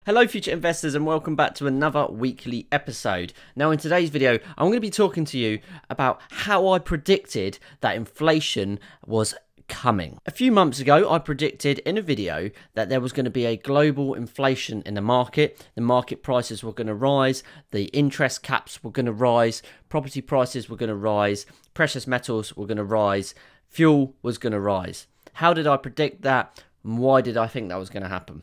Hello future investors and welcome back to another weekly episode. Now in today's video I'm going to be talking to you about how I predicted that inflation was coming. A few months ago I predicted in a video that there was going to be a global inflation in the market prices were going to rise, the interest caps were going to rise, property prices were going to rise, precious metals were going to rise, fuel was going to rise. How did I predict that and why did I think that was going to happen?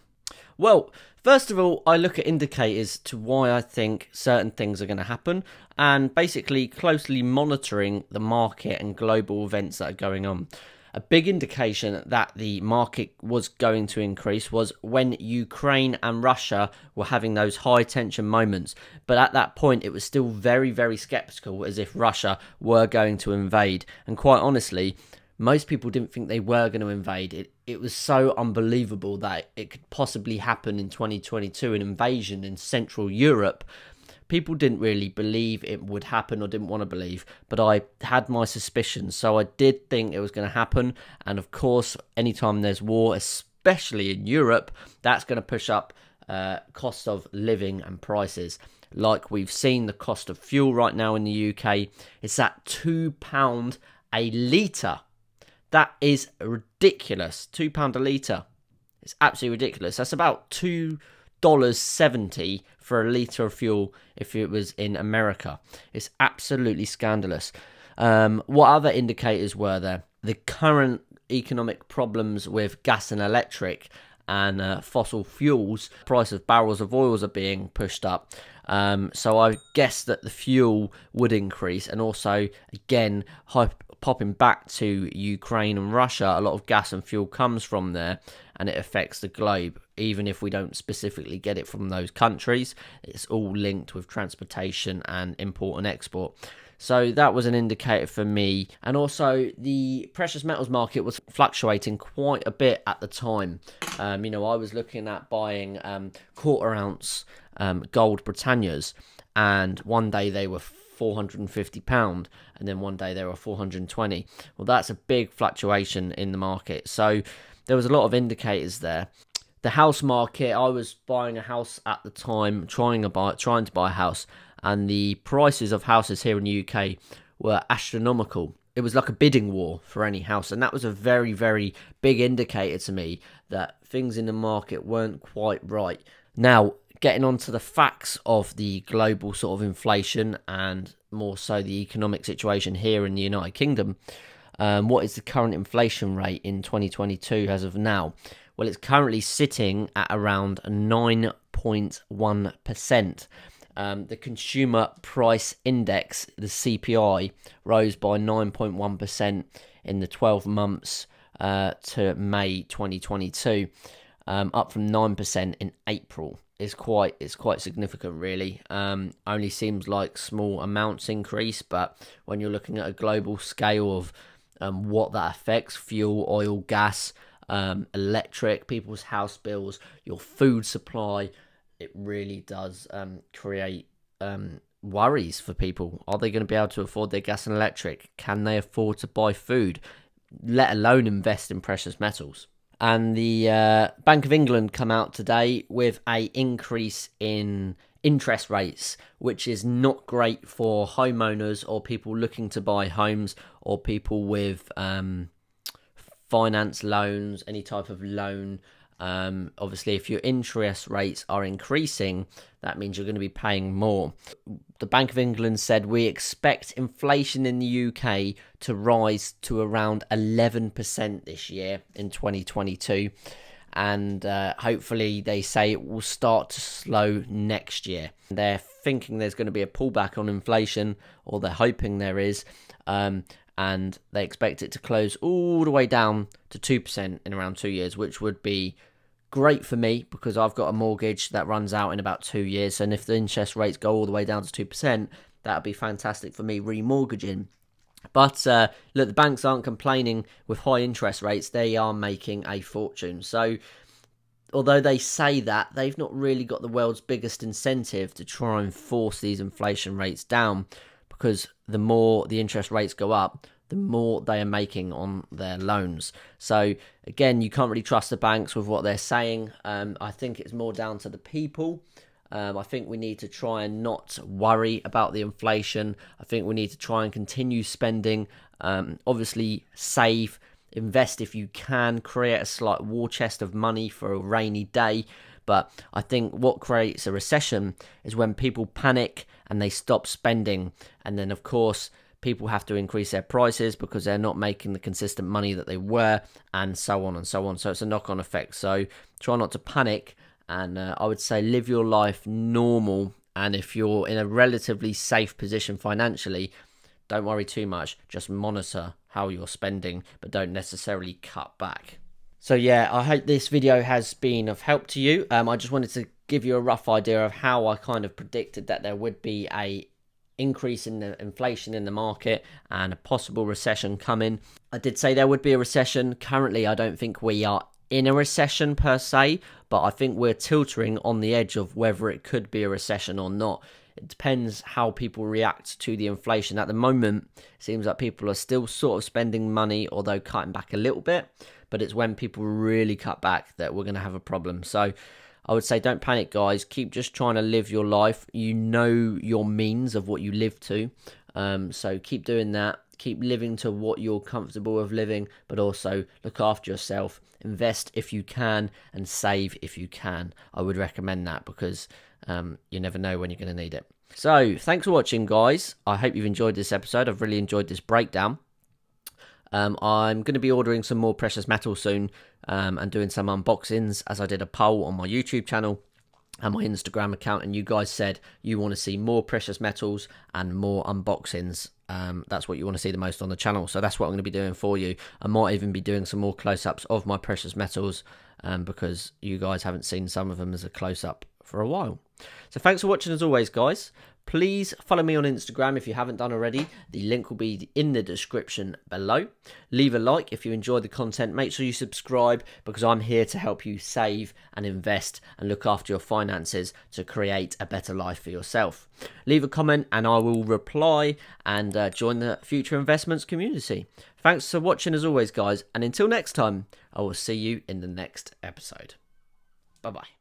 Well, first of all, I look at indicators to why I think certain things are going to happen and basically closely monitoring the market and global events that are going on. A big indication that the market was going to increase was when Ukraine and Russia were having those high tension moments. But at that point, it was still very, very skeptical as if Russia were going to invade. And quite honestly, most people didn't think they were going to invade. It was so unbelievable that it could possibly happen in 2022, an invasion in Central Europe. People didn't really believe it would happen or didn't want to believe, but I had my suspicions, so I did think it was going to happen. And of course, anytime there's war, especially in Europe, that's going to push up cost of living and prices. Like we've seen the cost of fuel right now in the UK, it's at £2 a litre. That is ridiculous. £2 a litre. It's absolutely ridiculous. That's about $2.70 for a litre of fuel if it was in America. It's absolutely scandalous. What other indicators were there? The current economic problems with gas and electric and fossil fuels. Price of barrels of oils are being pushed up. So I guess that the fuel would increase, and also again popping back to Ukraine and Russia, a lot of gas and fuel comes from there and it affects the globe. Even if we don't specifically get it from those countries, it's all linked with transportation and import and export. So that was an indicator for me. And also the precious metals market was fluctuating quite a bit at the time. I was looking at buying quarter ounce gold Britannias, and one day they were £450 and then one day they were 420. Well, that's a big fluctuation in the market. So there was a lot of indicators there. The house market, I was buying a house at the time, trying to buy a house, and the prices of houses here in the UK were astronomical. It was like a bidding war for any house, and that was a very, very big indicator to me that things in the market weren't quite right. Now, getting on to the facts of the global sort of inflation and more so the economic situation here in the United Kingdom, what is the current inflation rate in 2022 as of now? Well, it's currently sitting at around 9.1%. The Consumer Price Index, the CPI, rose by 9.1% in the 12 months to May 2022, up from 9% in April. It's quite significant, really. Only seems like small amounts increase, but when you're looking at a global scale of what that affects, fuel, oil, gas, electric, people's house bills, your food supply, it really does create worries for people. Are they going to be able to afford their gas and electric? Can they afford to buy food, let alone invest in precious metals? And the Bank of England come out today with a increase in interest rates, which is not great for homeowners or people looking to buy homes or people with finance loans, any type of loan. Obviously, if your interest rates are increasing, that means you're going to be paying more. The Bank of England said we expect inflation in the UK to rise to around 11% this year in 2022. And hopefully they say it will start to slow next year. They're thinking there's going to be a pullback on inflation, or they're hoping there is. And they expect it to close all the way down to 2% in around 2 years, which would be great for me because I've got a mortgage that runs out in about 2 years. And if the interest rates go all the way down to 2%, that would be fantastic for me remortgaging. But look, the banks aren't complaining with high interest rates. They are making a fortune. So although they say that, they've not really got the world's biggest incentive to try and force these inflation rates down, because the more the interest rates go up, the more they are making on their loans. So again, you can't really trust the banks with what they're saying. I think it's more down to the people. I think we need to try and not worry about the inflation. I think we need to try and continue spending. Obviously, save, invest if you can, create a slight war chest of money for a rainy day. But I think what creates a recession is when people panic and they stop spending. And then, of course, people have to increase their prices because they're not making the consistent money that they were, and so on and so on. So it's a knock-on effect. So try not to panic, and I would say live your life normal. And if you're in a relatively safe position financially, don't worry too much. Just monitor how you're spending, but don't necessarily cut back. So yeah, I hope this video has been of help to you. I just wanted to give you a rough idea of how I kind of predicted that there would be a increase in the inflation in the market and a possible recession coming. I did say there would be a recession. Currently, I don't think we are in a recession per se, but I think we're tilting on the edge of whether it could be a recession or not. It depends how people react to the inflation. At the moment, it seems like people are still sort of spending money, although cutting back a little bit. But it's when people really cut back that we're going to have a problem. So I would say don't panic, guys. Keep just trying to live your life. You know your means of what you live to. So keep doing that. Keep living to what you're comfortable with living, but also look after yourself. Invest if you can and save if you can. I would recommend that because you never know when you're going to need it. So thanks for watching, guys. I hope you've enjoyed this episode. I've really enjoyed this breakdown. I'm going to be ordering some more precious metals soon and doing some unboxings, as I did a poll on my YouTube channel and my Instagram account, and you guys said you want to see more precious metals and more unboxings. That's what you want to see the most on the channel, so that's what I'm going to be doing for you. I might even be doing some more close-ups of my precious metals because you guys haven't seen some of them as a close-up for a while. So thanks for watching as always, guys. Please follow me on Instagram if you haven't done already. The link will be in the description below. Leave a like if you enjoy the content. Make sure you subscribe because I'm here to help you save and invest and look after your finances to create a better life for yourself. Leave a comment and I will reply and join the future investments community. Thanks for watching as always, guys. And until next time, I will see you in the next episode. Bye-bye.